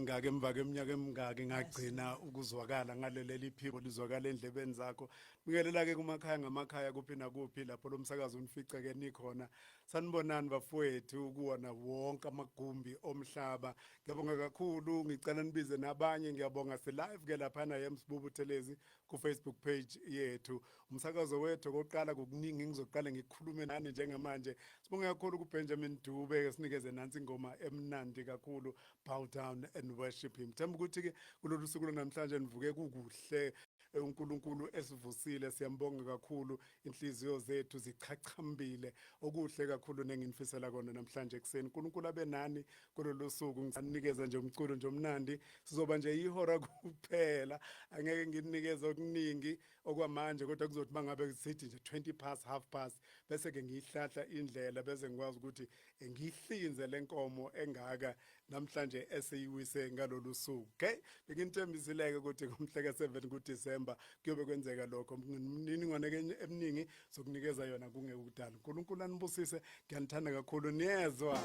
emingaka emva kweminyaka emingaka ngagcina ukuzwakala ngaleli phiko lizwakala endlebeni zakho. Ngikelela ke kumakhaya ngamakhaya kuphi nakuphi lapho lo msakazo unifica ke nikhona. Sanibonani bafowethu kuwona wonke amagumbi omhlaba. Ngiyabonga kakhulu, ngicela nibize nabanye. Ngiyabonga se live ke lapha na eMsibubu Buthelezi ku Facebook page yethu. Umsakazo wethu oqala ngokuningi ngizoqala ngikhulume nani njengamanje. Sibonga kakhulu ku Benjamin Dube sinikeze nansi ingoma emnandi kakhulu, bow down and worship him. Themba ukuthi ke kulolu suku namhlanje nivuke kukuhle. uNkulunkulu esivusile, siyambonga kakhulu, inhliziyo zethu zichachambile, okuhle kakhulu nenginifisela kona namhlanje ekseni. uNkulunkulu abe nani kulolu suku. Ngisanikeza nje umculo nje omnandi, sizoba nje ihora kuphela, angeke nginikeze okuningi okwamanje, kodwa kuzothi mangabe sithi nje 20 past half past bese ke ngiyihlahla indlela bese ngikwazi ukuthi ngihlinze lenkomo engaka namhlanje esiyiwise ngalolu suku. Okay, benginithembisileke ukuthi ngomhla ka7 kuDisemba kuyobe kwenzeka lokho. Imininingwane eminingi sokunikeza yona kungekudala. uNkulunkulu anibusise, ngiyanithanda kakhulu. Niyezwa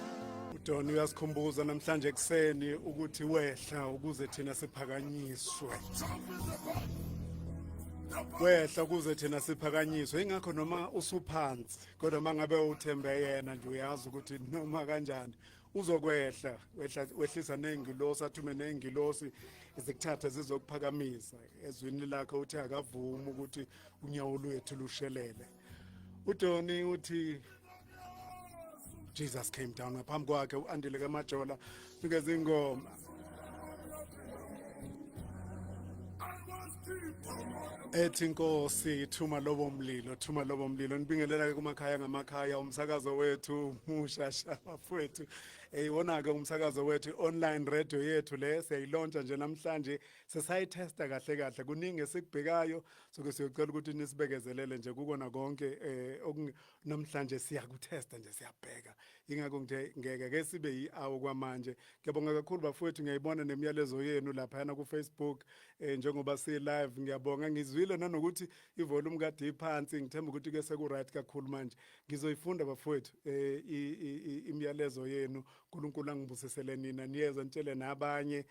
uDon uyasikhumbuza namhlanje ekseni ukuthi wehla ukuze thina siphakanyiswe, wehla ukuze thina siphakanyiswe. Ingakho noma usuphansi, kodwa mangabe uthembe yena nje uyazi ukuthi noma kanjani uzokwehla, wehlisa nengilosi, athume nengilosi ezikuthatha zizokuphakamisa. Ezwini lakho uthi akavuma ukuthi unyawo lwethu lushelele. uDoni uthi Jesus came down. Ngaphambi kwakhe uAndile kaMajola nikeza ingoma ethi Nkosi thuma lobo mlilo, thuma lobo mlilo. Nibingelela ke kumakhaya ngamakhaya, umsakazo wethu mushasha bafowethu. Eyibona-ke umsakazo wethu online radio yethu le siyayilontsha nje namhlanje, sesayitesta kahle kahle. Kuningi esikubhekayo, soke siyocela ukuthi nisibekezelele nje kukona konke namhlanje siyakutesta nje, siyabheka. Ingakho ngeke ke sibe yi-hour kwamanje. Ngiyabonga kakhulu bafowethu, ngiyayibona nemiyalezo yenu lapha ku Facebook njengoba si live. Ngiyabonga, ngizwile nanokuthi ivolume kade iphansi. Ngithemba ukuthi ke seku right kakhulu manje. Ngizoyifunda bafowethu imiyalezo yenu. uNkulunkulu angibusisele nina, niyeza nitshele nabanye.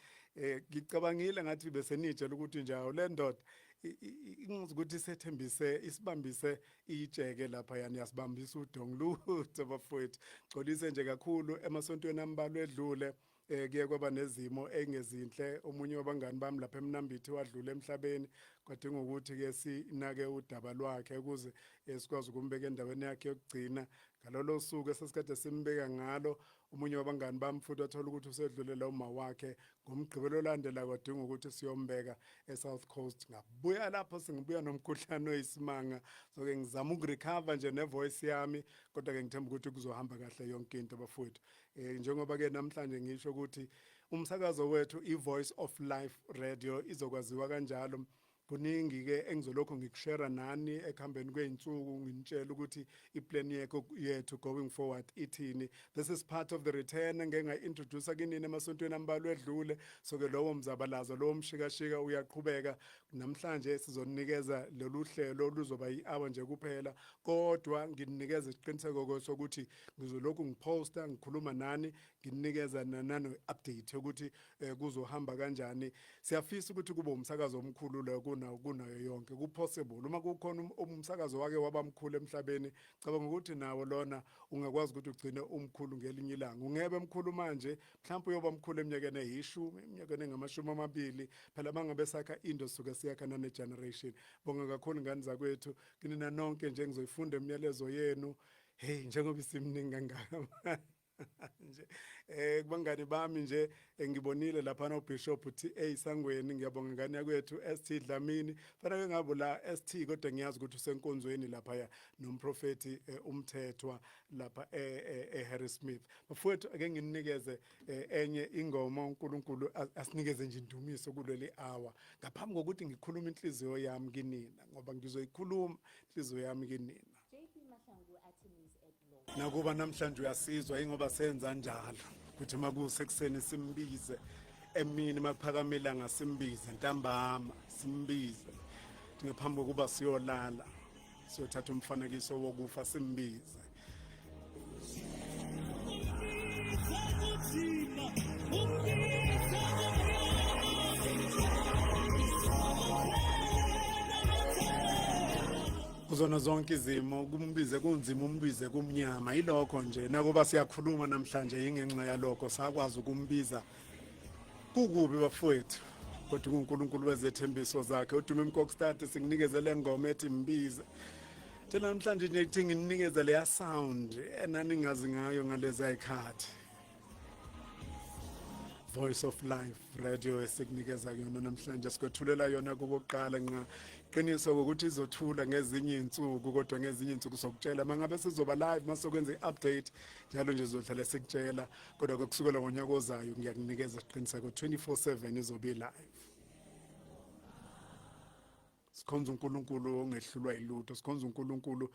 Ngicabangile ngathi bese nitshela ukuthi njawo le ndoda ingizi ukuthi sethembise isibambise ijeke lapha yana, yasibambisa uDongilutho bafowethu. Xolise nje kakhulu emasontweni ambalwa edlule kuye kwaba nezimo engezinhle. Omunye wabangani bami lapha eMnambithi wadlula emhlabeni, kwadinga ukuthi ke sinake udaba lwakhe ukuze sikwazi ukumbeka endaweni yakhe yokugcina. Ngalolo suku esesikade simbeka ngalo, omunye wabangani bami futhi wathola ukuthi usedlulele uma wakhe. Ngomgqibelo olandela kwadinga ukuthi siyombeka eSouth Coast. Ngabuya lapho sengibuya nomkhuhlane oyisimanga, so ke ngizama ukurecover nje nevoice yami, kodwa ke ngithemba ukuthi kuzohamba kahle yonke into bafowethu. Njengoba ke namhlanje ngisho ukuthi umsakazo wethu iVoice of Life Radio izokwaziwa kanjalo. Kuningi ke engizolokho ngikushare nani ekuhambeni kweinsuku, nginitshela ukuthi iplan yethu going forward ithini. This is part of the return engeke introduce kinini emasontweni ambalwa edlule. So ke lowo mzabalazo, lowo mshikashika uyaqhubeka. Namhlanje sizonikeza lolu hlelo luzoba yi-hour nje kuphela, kodwa nginikeza isiqiniseko sokuthi ngizolokhu ngiposta, ngikhuluma nani, nginikeza nano update ukuthi kuzohamba kanjani. Siyafisa ukuthi kube umsakazo omkhulu lo kunayo yonke, kupossible. Uma kukhona umsakazo wake wabamkhulu emhlabeni, cabanga ukuthi nawo lona ungakwazi ukuthi ugcine umkhulu ngelinye ilanga. Ungebe mkhulu manje, mhlawumbe uyoba mkhulu eminyakeni eyishumi, eminyakeni engamashumi 20. Phela mangabe sakha into suke siyakha nane generation. Bonga kakhulu ngani zakwethu, kinina nonke nje ngizoyifunda imiyalezo yenu. Hey, njengoba isimningi kangaka nje kubangani bami nje ngibonile lapha no Bishop TA Sangweni. Ngiyabonga ngani yakwethu ST Dlamini, fanele ngabo la ST, kodwa ngiyazi ukuthi usenkonzweni lapha nomprofeti uMthethwa lapha Harry Smith. Bafowethu ake nginikeze enye ingoma. uNkulunkulu asinikeze nje indumiso kuleli hour, ngaphambi kokuthi ngikhuluma inhliziyo yami kinina, ngoba ngizoyikhuluma inhliziyo yami kinina. Nakuba namhlanje uyasizwa ingoba senza njalo ukuthi makusekuseni simbize, emini maphakamela ngasimbize, ntambama simbize, ngaphambi kokuba siyolala siyothatha umfanekiso wokufa simbize. Umbize kuzona zonke izimo kumbize kunzima umbize kumnyama ilokho nje nakuba siyakhuluma namhlanje ingenxa yalokho sakwazi ukumbiza kukubi bafowethu kodwa uNkulunkulu wezethembiso zakhe udume Mkokstad singinikezele ngoma ethi mbize thina namhlanje nje ithi nginikeze leya sound enaningazi ngayo ngalezi ayikhathi Voice of Life radio esikunikeza yona namhlanje sikwethulela yona kokuqala nqa qiniso ukuthi izothula ngezinye insuku kodwa ngezinye insuku sokutshela mangabe sizoba live masokwenza iupdate njalo nje sizohlala sikutshela kodwa kusukela ngonyaka ozayo ngiyakunikeza isiqiniseko 24/7 izobe live sikhonza uNkulunkulu ongehlulwa ilutho sikhonza uNkulunkulu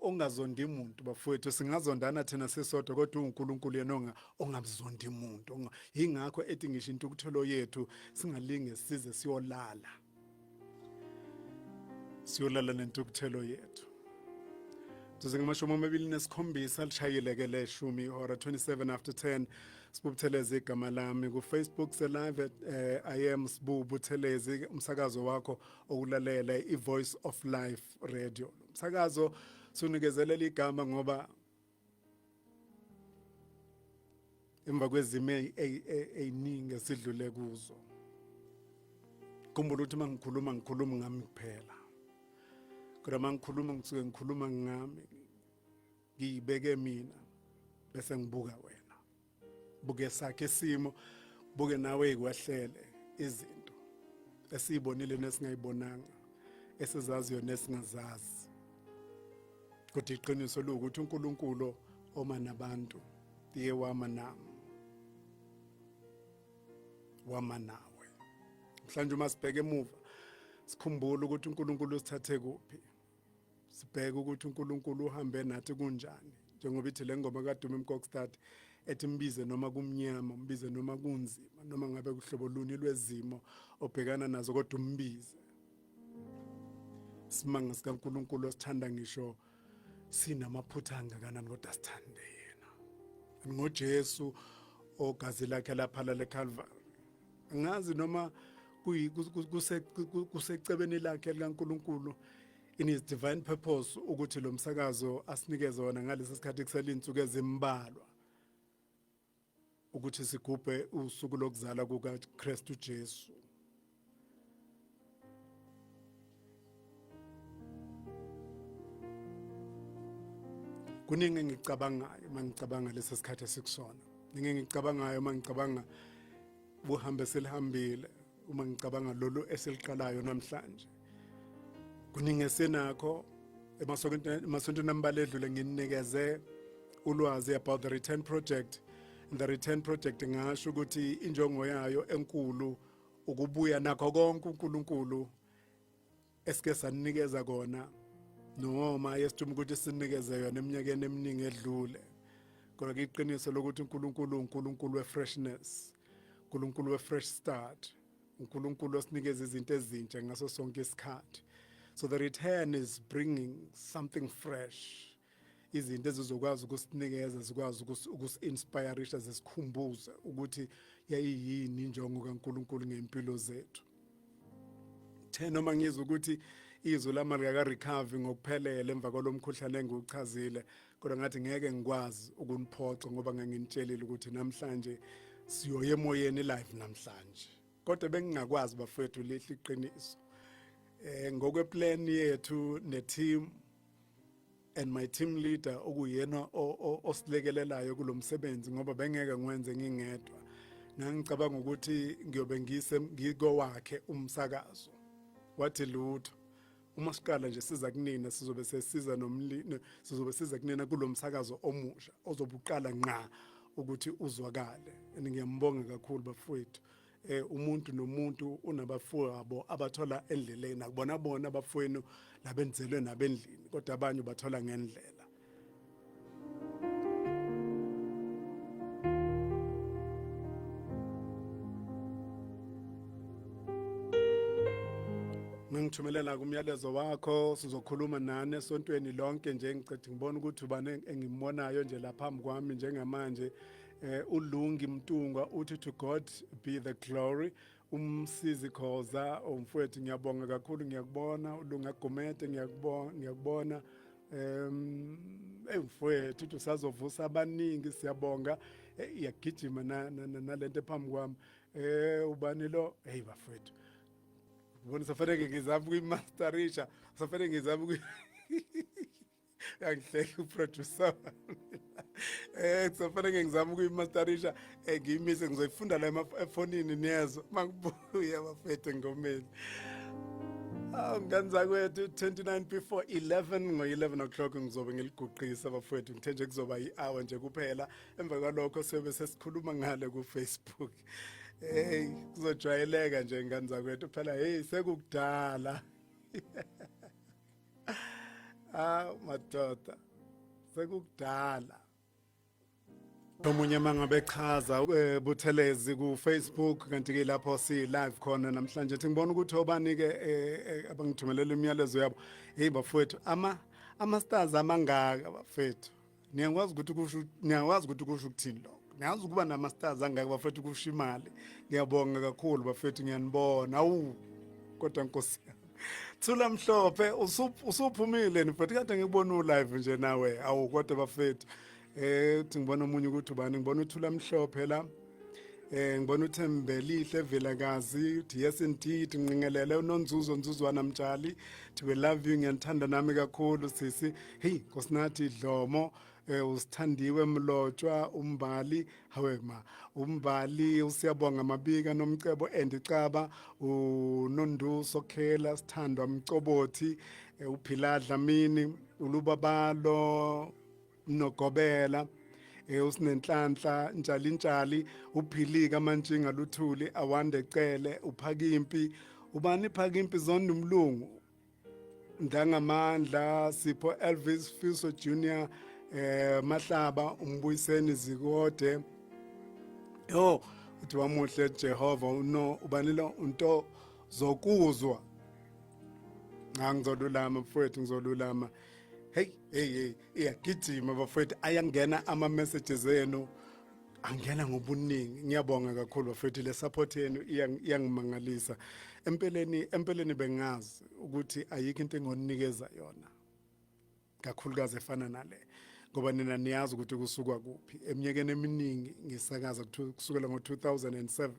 ongazondi umuntu bafowethu singazondana thina sisodwa kodwa uNkulunkulu yena ongamzondi umuntu ingakho ethi ngisho intukuthelo yethu singalinge size siyolala nentukuthelo yethu Tuze ngamashumi amabili nesikhombisa lishayileke leshumi ihora 27 after 10 Sibubuthelezi igama lami ku Facebook se live at I am Sibubuthelezi umsakazo wakho okulalela iVoice of Life radio umsakazo sunikezelela igama ngoba emva kwezimo eziningi esidlule kuzo kumbula ukuthi mangikhuluma ngami kuphela kodwa mangikhuluma ngisuke ngikhuluma ngami ngiyibeke mina bese ngibuka wena buke sakhe isimo buke nawe ikwahlele izinto esibonile nesingayibonanga esizaziyo nesingazazi kodwa iqiniso lokuthi uNkulunkulu oma nabantu diye wama nami wama nawe mhlanje uma sibheke emuva sikhumbule ukuthi uNkulunkulu usithathe kuphi sibheke ukuthi uNkulunkulu uhambe nathi kunjani njengoba ithi le ngoma kaDume Mkokstad ethi mbize noma kumnyama mbize noma kunzima noma ngabe kuhlobo luni lwezimo obhekana nazo kodwa umbize simanga sikaNkulunkulu osithanda ngisho sinamaphutha angakanani kodwa sithande yena ngoJesu ogazi lakhe laphala leCalvary angazi noma kusecebeni lakhe likaNkulunkulu in his divine purpose ukuthi lo msakazo asinikeze wona ngalesi sikhathi kuselinsuku ezimbalwa ukuthi sigubhe usuku lokuzala kukaKristu Jesu kuningi ngicabangayo mangicabanga lesi sikhathi esikusona ningi ngicabangayo mangicabanga buhambe selihambile uma ngicabanga lolu esiliqalayo namhlanje kuningi esenakho emasontweni ambalwa edlule nginikeze ulwazi about the return project the return project ngasho ukuthi injongo yayo enkulu ukubuya nakho konke uNkulunkulu esike sanikeza kona noma yesithuma ukuthi sinikeze yona eminyakeni eminingi edlule kodwa iqiniso lokuthi uNkulunkulu we-freshness uNkulunkulu we-fresh start uNkulunkulu osinikeza izinto ezintsha ngaso sonke isikhathi so the return is bringing something fresh izinto ezizokwazi ukusinikeza zikwazi ukusinspireisha zesikhumbuze ukuthi yayiyini injongo kaNkulunkulu ngempilo zethu noma ngizwe ukuthi izwi lami lika-recovery ngokuphelele emva kwalomkhuhlane engiwuchazile kodwa ngathi ngeke ngikwazi ukuniphoxa ngoba nganginitshelile ukuthi namhlanje siyoye emoyeni live namhlanje kodwa bengingakwazi bafowethu lihle iqiniso ngokweplan yethu neteam and my team leader okuyena osilekelelayo kulomsebenzi ngoba bengeke ngwenze ngingedwa ngangicabanga ukuthi ngiyobe ngikowakhe umsakazo wathi lutho uma siqala nje siza kunina sizobe sesiza nomlilo sizobe siza kunina kulomsakazo omusha ozobuqala nqa ukuthi uzwakale ngiyambonga kakhulu bafowethu umuntu nomuntu unabafowabo abathola endleleni akubona bona abafowenu labenzelwe nabendlini kodwa abanye bathola ngendlela ngithumelela kumyalezo wakho sizokhuluma nani esontweni lonke nje ngicela ngibona ukuthi ubane engimbonayo nje lapha phambi kwami njengamanje uLungi Mtungwa uthi to God be the glory umsizi Khoza umfowethu ngiyabonga kakhulu ngiyakubona ulunga Gumede ngiyakubona mfowethu uthi usazovusa abaningi siyabonga iyagijima nalento phambi kwami ubani lo bafowethu ubona safanele ngizama kuyimasterisha safanele ngizama angihleki uproducer kusafanele ngizama ukuyimasterisha ngiyimise ngizoyifunda la efonini niyezo mangibuya bafethu engomeni ngani zakwethu 29 before 11 ngo-11 o'clock ngizobe ngiliguqisa bafethu ngithe nje kuzoba yi-hour nje kuphela emva kwalokho siyobe sesikhuluma ngale ku-Facebook kuzojwayeleka nje ngani zakwethu phela sekukudala madoda sekukudala omunye mangabe chaza Buthelezi ku Facebook kanti ke lapho si live khona namhlanje ethi ngibona ukuthi obani ke abangithumelela imiyalezo yabo bafethu ama stars amangaka bafethu niyakwazi ukuthi kusho ukuthini lokho niyazi ukuba nama stars angaka bafethu kusho imali ngiyabonga kakhulu bafethu ngiyanibona kodwa Nkosi Thula Mhlophe usuphumile mfethu kade ngikubona live nje nawe kodwa bafethu uthi ngibona omunye ukuthi ubani ngibona uThula Mhlophe la ngibona uThembelihle Velakazi uthi yes indeed nginqingelele uNonzuzwana Mtshali thi we love you ngiyanthanda nami kakhulu sisi Nkosinathi Dlomo usithandiwe Mlotshwa umbali umbali usiyabonga Mabika Nomcebo Endicaba uNonduso Khela Sithandwa Mcobothi uPhila Dlamini ulubabalo Nogobela usinenhlanhla Ntshali uphilika Mantshinga Luthuli Awande Cele uPhakimpi ubani Phakimpi Zondo Mlungu Ndangamandla Sipho Elvis Fiso Junior Mahlaba Umbuyiseni Zikode uthi wamuhle Jehova ubani lo unto zokuzwa ngizolulama mfowethu ngizolulama iyagijima bafethu ayangena ama-messages enu angena ngobuningi ngiyabonga kakhulu bafethu le support yenu iyangimangalisa empeleni bengazi ukuthi ayikho into engonikeza yona kakhulukazi efana nale ngoba nina niyazi ukuthi kusukwa kuphi eminyakeni eminingi ngisakaza kusukela ngo-2007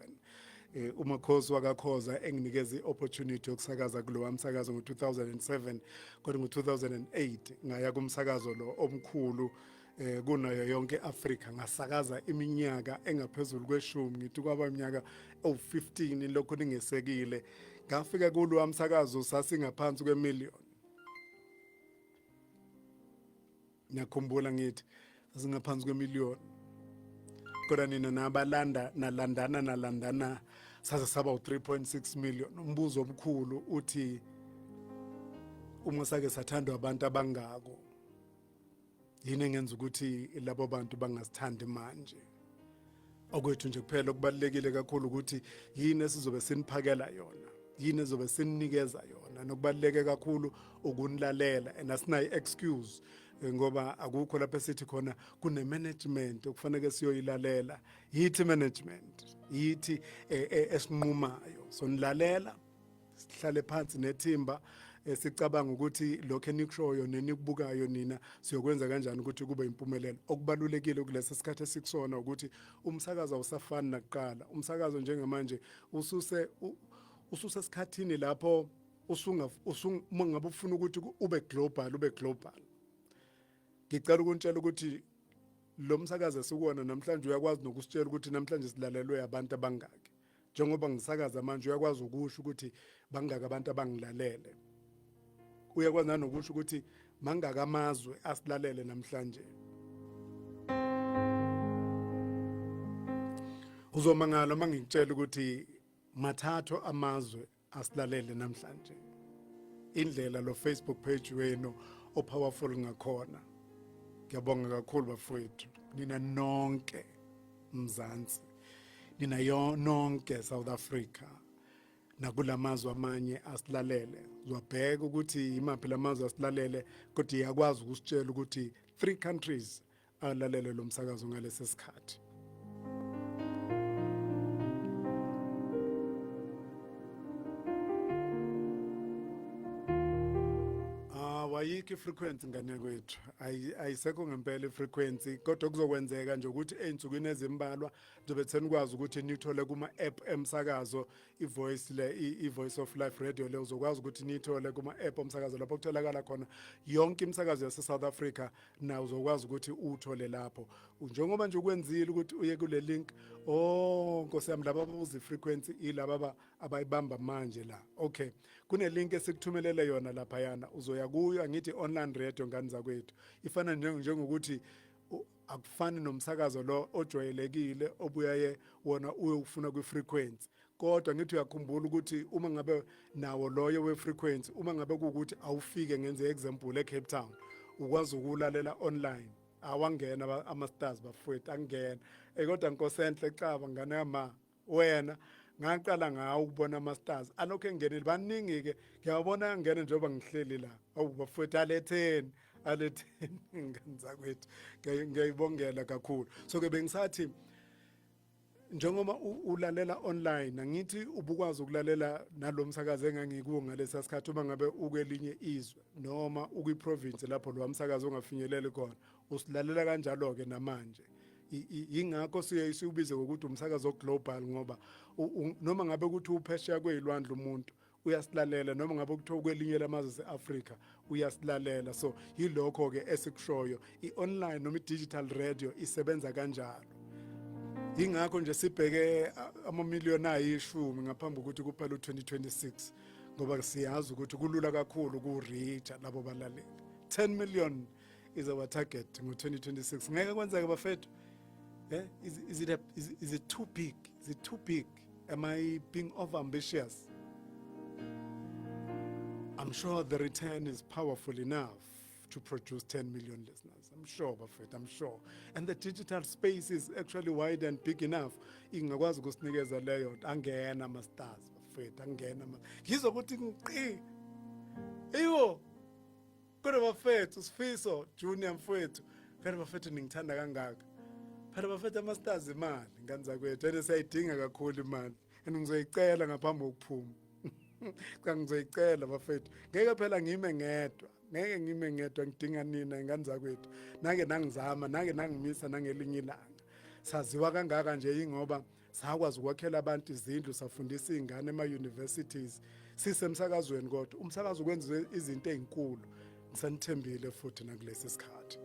uMakhosi wakakhoza enginikeza i-opportunity yokusakaza kulowa msakazo ngo-2007 kodwa ngo-2008 ngaya kumsakazo lo omkhulu kunayo yonke Afrika ngasakaza iminyaka engaphezulu kweshumi ngithi kwaba iminyaka ewu-15 lokho ningesekile ngafika kulowa msakazo sasingaphansi kwemillion ngiyakhumbula ngithi sasingaphansi kwemillion kodwa nina nalandana saze saba u-3.6 million umbuzo omkhulu uthi uma sake sathandwa abantu abangako yini engenza ukuthi labo bantu bangasithandi manje okwethu nje kuphela okubalekile kakhulu ukuthi yini esizobe siniphakela yona yini ezobe sininikeza yona nokubaleke kakhulu ukunilalela and asinayi excuse ngoba akukho lapho esithi khona kune management okufanele siyoyilalela yithi management yithi esinqumayo sonilalela sihlale phansi nethimba sicabanga ukuthi lokho enikushoyo nenikubukayo nina siyokwenza kanjani ukuthi kube impumelelo okubalulekile kulesi sikhathi esikusona ukuthi umsakazo awusafani nakuqala umsakazo njengamanje ususe esikhathini lapho mangabe ufuna ukuthi ube global ngicela ukuntshela ukuthi lo msakazo esikuwona namhlanje uyakwazi nokusitshela ukuthi namhlanje silalelwe abantu abangaki njengoba ngisakaza manje uyakwazi ukusho ukuthi bangaki abantu abangilalele uyakwazi nanokusho ukuthi mangaka amazwe asilalele namhlanje uzomangala mangikutshela ukuthi mathathu amazwe asilalele namhlanje indlela lo Facebook page wenu opowerful ngakhona ngiyabonga kakhulu bafowethu nina nonke Mzansi nina nonke South Africa nakulamazwe amanye asilalele uzobheka ukuthi imaphi lamazwe asilalele kodwa iyakwazi ukusitshela ukuthi 3 countries alalele lo msakazo ngalesi sikhathi ayikho ifrequency ngane kwethu, ayisekho ngempela ifrequency, kodwa kuzokwenzeka nje ukuthi ey'nsukwini ezimbalwa njobe senikwazi ukuthi nithole kuma-app emsakazo i-Voice of Life Radio le uzokwazi ukuthi niyithole kuma-app omsakazo lapho kutholakala khona yonke imisakazo yase-South Africa, na uzokwazi ukuthi uthole lapho. Njengoba nje ukwenzile ukuthi uye kule link, Nkosi yami, laba ababuza ifrequency ilaba abayibamba manje la. Okay, kune link esikuthumelele yona laphayana, uzoya kuyo, angithi online radio ngani zakwethu. Ifana njengokuthi akufani nomsakazo lo ojwayelekile obuyaye wona uyofuna kwi-frequency, kodwa ngithi uyakhumbula ukuthi uma ngabe nawo loyo we-frequency, uma ngabe kuwukuthi awufike ngenze example eCape Town, ukwazi ukulalela online, awangena ama-stars bafowethu angena. Kodwa Nkosi enhle Xaba ngane yama, wena ngaqala ngawo ukubona ama-stars alokho engenile baningi-ke, ngiyabona angene njengoba ngihleli la. Awu bafowethu, aletheni ngani zakwethu, ngiyayibongela kakhulu. So-ke bengisathi njengoba ulalela online, angithi ubukwazi ukulalela nalo msakazo engangikuwo ngalesa sikhathi uma ngabe ukwelinye izwe noma ukwi-province lapho lo msakazo ongafinyeleli khona, usilalela kanjalo-ke namanje. Yingakho siwubize ngokuthi umsakazo global, ngoba noma ngabe ukuthi uphesheya kwey'lwandle umuntu uyasilalela, noma ngabe kuthiwa kwelinye lamazwe ase-Afrika uyasilalela. So yilokho-ke esikushoyo, i-online noma i-digital radio isebenza kanjalo. Yingakho nje sibheke amamiliyoni ayishumi ngaphambi kokuthi kuphela u-2026, ngoba siyazi ukuthi kulula kakhulu ku-reacha labo balaleli. 10 million is our target ngo-2026. Ngeke kwenzeke bafethu? Is it too big? Is it too big? Am I being over-ambitious? I'm sure the return is powerful enough to produce 10 million listeners. I'm sure, Buffett, I'm sure. And the digital space is actually wide and big enough. Ingakwazi ukusinikeza leyo, angena ama-stars, Buffett, angena ngizokuthi ngiqi. Eyo, kodwa Buffett, uSifiso Junior mfowethu, phela Buffett ningithanda kangaka. Phela Buffett ama-stars imali, ngani zakwethu, ene sayidinga kakhulu imali. And ngizoyicela ngaphambi kokuphuma. Cha ngizoyicela Bafethu, ngeke phela ngime ngedwa, ngeke ngime ngedwa, ngidinga nina ingane zakwethu. Nake nangizama, nake nangimisa nangelinye ilanga. Saziwa kangaka nje ingoba sakwazi ukwakhela abantu izindlu, safundisa izingane ema-universities, sisemsakazweni kodwa umsakazo ukwenza izinto ezinkulu. Ngisanithembile futhi nakulesi sikhathi.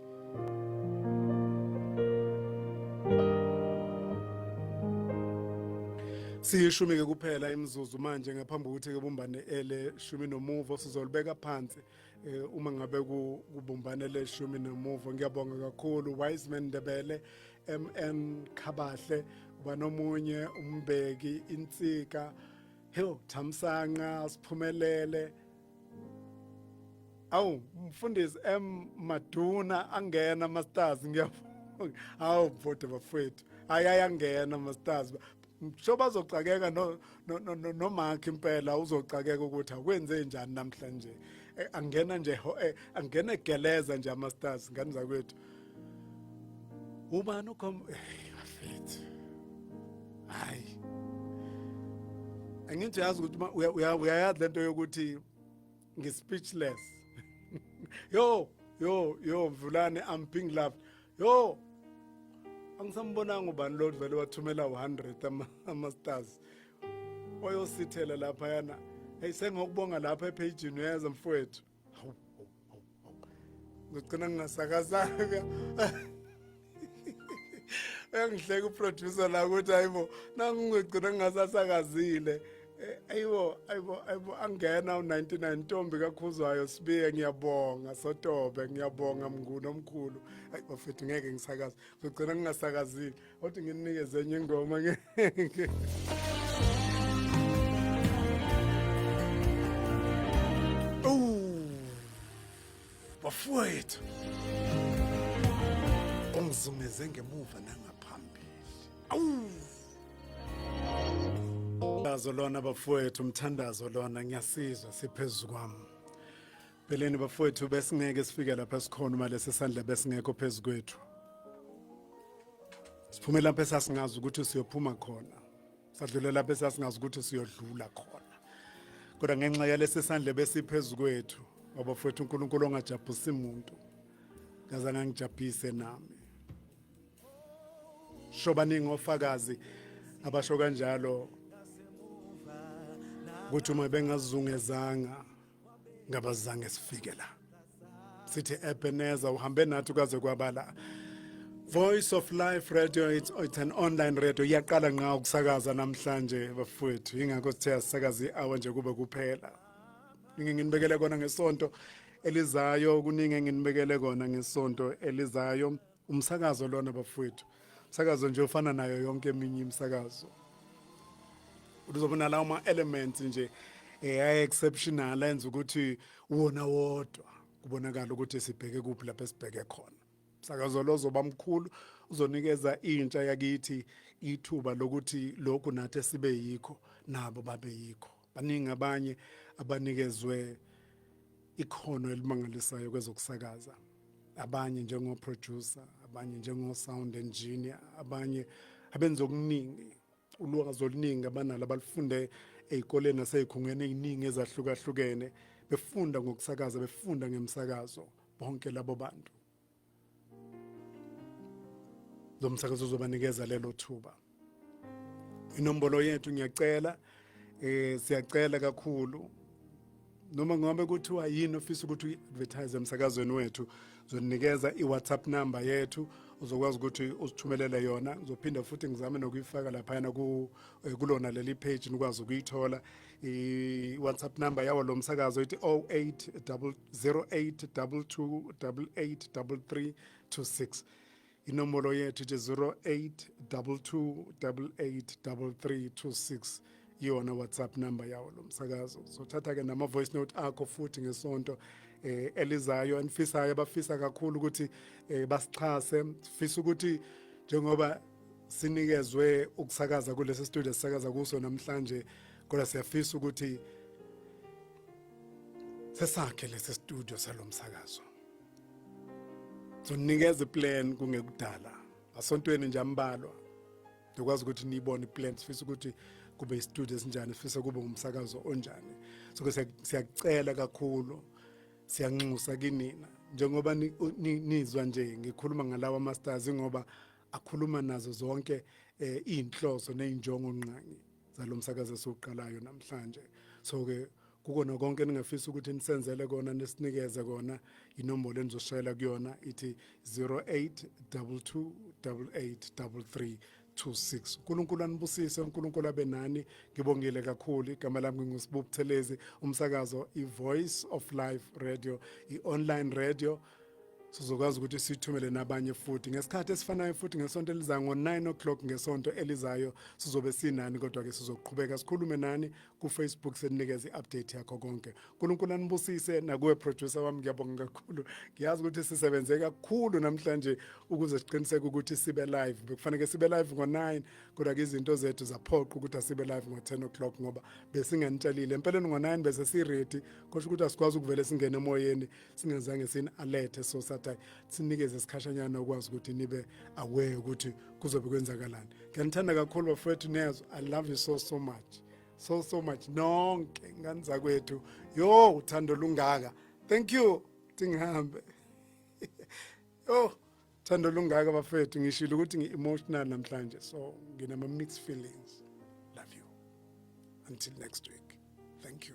Siyishumi-ke kuphela imizuzu manje ngaphambi kokuthi kubumbane ele shumi nomuvo, sizolibeka phansi uma ngabe kubumbane le shumi nomuvo. Ngiyabonga kakhulu Wiseman Ndebele, MN Khabahle, banomunye umbeki insika, Thamsanqa Siphumelele, mfundisi Maduna angena ama-stars. Ngiyabonga mfowethu bafowethu, ayangena ama-stars. So bazocakeka no Mark impela uzocakeka ukuthi akwenze njani namhlanje. Angena nje angena egeleza nje ama-stars ngani zakwethu. Ubani bafethu. Hayi. Angithi yazi ukuthi uyayazi lento yokuthi ngi-speechless. Yo Mvulane, I'm being loved. Yo, angisambonanga ubani lo vele wathumela 100 ama-stars oyosithela laphayana. Sengokubonga lapha epagini uyeza mfowethu. Ngicina ngingasakazanga. Uyangihleka uproducer la ukuthi hayibo nangigcina ngingasasakazile. Ayibo angena u99 Ntombi kaKhuzwayo Sibiya, ngiyabonga Sotobe, ngiyabonga Mnguni omkhulu. Hayi bafethu ngeke ngisakaze, ngicina ngingasakazile kodwa nginikeze enye ingoma ngeke. Bafowethu ungizungeze ngemuva nangaphambili. Umthandazo lona bafowethu, umthandazo lona ngiyasizwa siphezulu kwami. Beleni bafowethu besingeke sifike lapha sikhona uma lesi sandla besingekho phezulu kwethu. Siphume lapha esasingazi ukuthi siyophuma khona. Sadlule lapha esasingazi ukuthi siyodlula khona. Kodwa ngenxa yalesi sandla besiphezulu kwethu, abafowethu uNkulunkulu ongajabulisi umuntu kaze ngangijabulise nami. Shobaningi ofakazi abasho kanjalo ukuthi uma bengazungezanga ngabazange sifike la. Sithi Ebenezer uhambe nathi kwaze kwabala. Voice of Life Radio, it's an online radio. Iyaqala nga ukusakaza namhlanje bafowethu. Ingakho sithe asakaza i-hour nje kube kuphela. Nginibekele kona ngesonto elizayo, kuningi nginibekele kona ngesonto elizayo. Umsakazo lona bafowethu. Umsakazo nje ufana nayo yonke eminye imsakazo. Uzobona lawo ama elements nje exceptional enza ukuthi wona wodwa kubonakala ukuthi sibheke kuphi lapha sibheke khona. Umsakazo lo zoba mkhulu uzonikeza intsha yakithi ithuba lokuthi lokhu nathi sibe yikho nabo babe yikho. Baningi abanye abanikezwe ikhono elimangalisayo kwezokusakaza. Abanye njengo producer, abanye njengo sound engineer, abanye abenza okuningi. Ulwazi oluningi abanalo abalifunde ezikoleni nasezikhungweni eziningi ezahlukahlukene befunda ngokusakaza, befunda ngemsakazo, bonke labo bantu. Lo msakazo uzobanikeza lelo thuba. Inombolo yethu ngiyacela, siyacela kakhulu. Noma ngabe kuthiwa yini ofisa ukuthi uyi-advertise emsakazweni wethu, uzonikeza i-WhatsApp number yethu, uzokwazi ukuthi usithumelele yona. Ngizophinda futhi ngizame nokuyifaka lapha kulona leli page nikwazi ukuyithola. I-WhatsApp number yawo lo msakazo ithi 080022883326. Inombolo yethu ithi 0822883326. Yona WhatsApp number yawo lo msakazo. So thatha ke nama voice note akho futhi ngesonto elizayo anifisayo abafisa kakhulu ukuthi basixhase. Sifisa ukuthi njengoba sinikezwe ukusakaza kulesi studio sisakaza kuso namhlanje, kodwa siyafisa ukuthi sesakhe lesi studio salomsakazo. Sonikeza iplan kungekudala. Asontweni nje ambalwa. Dokwazi ukuthi nibone iplan, sifisa ukuthi kube istudio esinjani, sifisa kube umsakazo onjani. So siyacela kakhulu, siyanxusa kinina njengoba nizwa nje ngikhuluma ngalawa masters ngoba akhuluma nazo zonke inhloso nezinjongo nqangi zalomsakazo sokuqalayo namhlanje. So ke kukona konke ningafisa ukuthi nisenzele kona nesinikeze kona, inombolo enizoshayela kuyona ithi 0822883326. uNkulunkulu anibusise, uNkulunkulu abe nani. Ngibongile kakhulu. Igama lami nginguSibu Buthelezi, umsakazo iVoice of Life Radio, i-online radio. Sizokwazi ukuthi sithumele nabanye futhi ngesikhathi esifanayo futhi ngesonto elizayo ngo-9 o'clock ngesonto elizayo sizobe sinani, kodwa ke sizoqhubeka sikhulume nani ku-Facebook seninikeza i-update yakho konke. uNkulunkulu anibusise. Nakuwe producer wami ngiyabonga kakhulu. Ngiyazi ukuthi sisebenze kakhulu namhlanje ukuze siqiniseke ukuthi sibe live. Bekufanele sibe live ngo-9, kodwa ke izinto zethu zaphoqa ukuthi asibe live ngo-10 o'clock ngoba besinganitshalile. Empeleni ngo-9 bese si-ready, kusho ukuthi asikwazi ukuvele singene emoyeni singezange sini-alert. So sinikeze isikhashanyana ukwazi ukuthi nibe aware ukuthi kuzobe kwenzakalani. Ngiyanithanda kakhulu bafowethu Nezo. I love you so much. So much. Nonke ngani zakwethu. Yo, uthando lungaka. Thank you. Tingihambe. Yo, uthando lungaka bafowethu. Ngishilo ukuthi ngi-emotional namhlanje. So nginama mixed feelings. Love you. Until next week. Thank you.